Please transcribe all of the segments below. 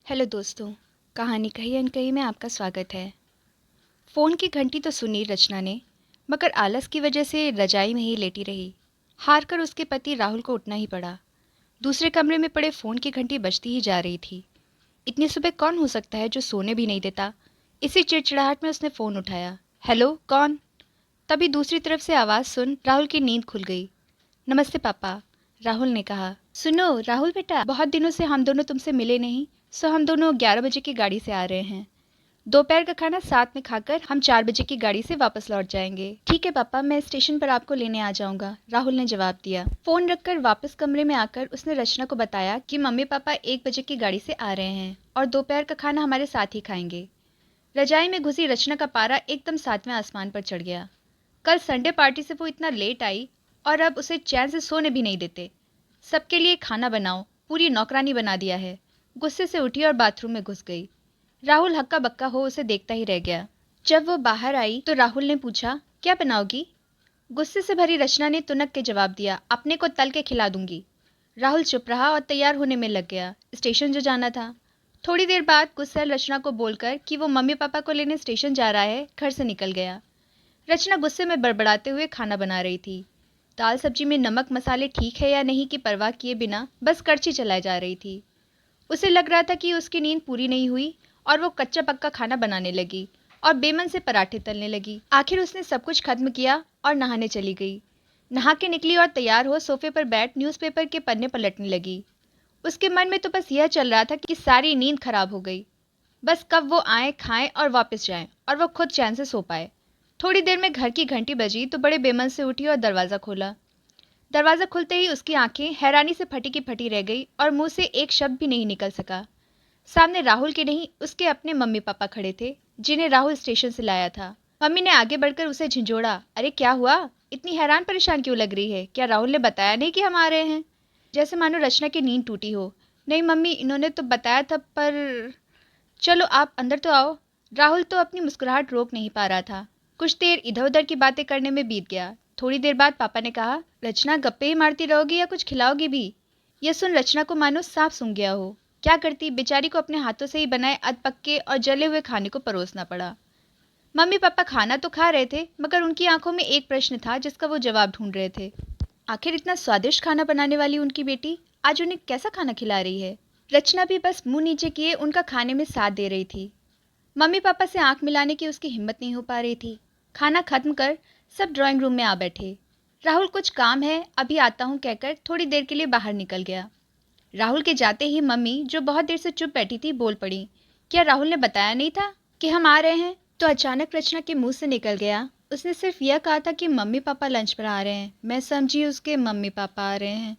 Hello दोस्तों, कहानी कही अनकही में आपका स्वागत है। फ़ोन की घंटी तो सुनी रचना ने, मगर आलस की वजह से रजाई में ही लेटी रही। हार कर उसके पति राहुल को उठना ही पड़ा। दूसरे कमरे में पड़े फ़ोन की घंटी बजती ही जा रही थी। इतनी सुबह कौन हो सकता है जो सोने भी नहीं देता। इसी चिड़चिड़ाहट में उसने फ़ोन उठाया। हेलो, कौन? तभी दूसरी तरफ से आवाज़ सुन राहुल की नींद खुल गई। नमस्ते पापा, राहुल ने कहा। सुनो राहुल बेटा, बहुत दिनों से हम दोनों तुमसे मिले नहीं, सो हम दोनों 11 बजे की गाड़ी से आ रहे हैं। दोपहर का खाना साथ में खाकर हम 4 बजे की गाड़ी से वापस लौट जाएंगे। ठीक है पापा, मैं स्टेशन पर आपको लेने आ जाऊंगा, राहुल ने जवाब दिया। फोन रखकर वापस कमरे में आकर उसने रचना को बताया कि मम्मी पापा 1 बजे की गाड़ी से आ रहे हैं और दोपहर का खाना हमारे साथ ही खाएंगे। रजाई में घुसी रचना का पारा एकदम 7वें आसमान पर चढ़ गया। कल संडे पार्टी से वो इतना लेट आई और अब उसे चैन से सोने भी नहीं देते। सबके लिए खाना बनाओ, पूरी नौकरानी बना दिया है। गुस्से से उठी और बाथरूम में घुस गई। राहुल हक्का बक्का हो उसे देखता ही रह गया। जब वो बाहर आई तो राहुल ने पूछा, क्या बनाओगी? गुस्से से भरी रचना ने तुनक के जवाब दिया, अपने को तल के खिला दूंगी। राहुल चुप रहा और तैयार होने में लग गया, स्टेशन जो जाना था। थोड़ी देर बाद गुस्सैल रचना को बोलकर कि वो मम्मी पापा को लेने स्टेशन जा रहा है, घर से निकल गया। रचना गुस्से में बड़बड़ाते हुए खाना बना रही थी। दाल सब्जी में नमक मसाले ठीक है या नहीं की परवाह किए बिना बस करछी चलाई जा रही थी। उसे लग रहा था कि उसकी नींद पूरी नहीं हुई और वो कच्चा पक्का खाना बनाने लगी और बेमन से पराठे तलने लगी। आखिर उसने सब कुछ खत्म किया और नहाने चली गई। नहा के निकली और तैयार हो सोफे पर बैठ न्यूज़पेपर के पन्ने पलटने लगी। उसके मन में तो बस यह चल रहा था कि सारी नींद खराब हो गई। बस कब वो आए, खाएं और वापस जाएं और वो खुद चैन से सो पाए। थोड़ी देर में घर की घंटी बजी तो बड़े बेमन से उठी और दरवाज़ा खोला। दरवाज़ा खुलते ही उसकी आंखें हैरानी से फटी की फटी रह गई और मुंह से एक शब्द भी नहीं निकल सका। सामने राहुल के नहीं, उसके अपने मम्मी पापा खड़े थे, जिन्हें राहुल स्टेशन से लाया था। मम्मी ने आगे बढ़कर उसे झिंझोड़ा, अरे क्या हुआ? इतनी हैरान परेशान क्यों लग रही है? क्या राहुल ने बताया नहीं कि हम आ रहे हैं? जैसे मानो रचना की नींद टूटी हो। नहीं मम्मी, इन्होंने तो बताया था, पर चलो आप अंदर तो आओ। राहुल तो अपनी मुस्कुराहट रोक नहीं पा रहा था। कुछ देर इधर उधर की बातें करने में बीत गया। थोड़ी देर बाद पापा ने कहा, रचना गप्पे ही मारती रहोगी या कुछ खिलाओगी भी? यह सुन रचना को मानो सांप सूंघ गया हो। क्या करती, बेचारी को अपने हाथों से ही बनाए अधपक्के और जले हुए खाने को परोसना पड़ा। मम्मी पापा खाना तो खा रहे थे, मगर उनकी आंखों में एक प्रश्न था जिसका वो जवाब ढूंढ रहे थे। आखिर इतना स्वादिष्ट खाना बनाने वाली उनकी बेटी आज उन्हें कैसा खाना खिला रही है? रचना भी बस मुंह नीचे किए उनका खाने में साथ दे रही थी। मम्मी पापा से आंख मिलाने की उसकी हिम्मत नहीं हो पा रही थी। खाना खत्म कर सब ड्राइंग रूम में आ बैठे। राहुल कुछ काम है, अभी आता हूँ कहकर थोड़ी देर के लिए बाहर निकल गया। राहुल के जाते ही मम्मी, जो बहुत देर से चुप बैठी थी, बोल पड़ी, क्या राहुल ने बताया नहीं था कि हम आ रहे हैं? तो अचानक रचना के मुंह से निकल गया, उसने सिर्फ यह कहा था कि मम्मी पापा लंच पर आ रहे हैं। मैं समझी उसके मम्मी पापा आ रहे हैं।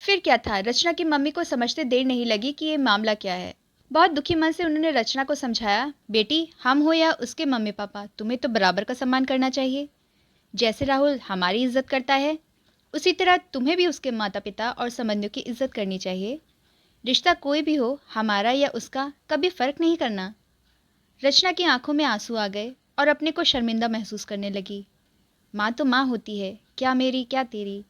फिर क्या था, रचना की मम्मी को समझते देर नहीं लगी कि ये मामला क्या है। बहुत दुखी मन से उन्होंने रचना को समझाया, बेटी हम हो या उसके मम्मी पापा, तुम्हें तो बराबर का सम्मान करना चाहिए। जैसे राहुल हमारी इज्जत करता है, उसी तरह तुम्हें भी उसके माता पिता और संबंधियों की इज्जत करनी चाहिए। रिश्ता कोई भी हो, हमारा या उसका, कभी फर्क नहीं करना। रचना की आंखों में आंसू आ गए और अपने को शर्मिंदा महसूस करने लगी। माँ तो माँ होती है, क्या मेरी क्या तेरी।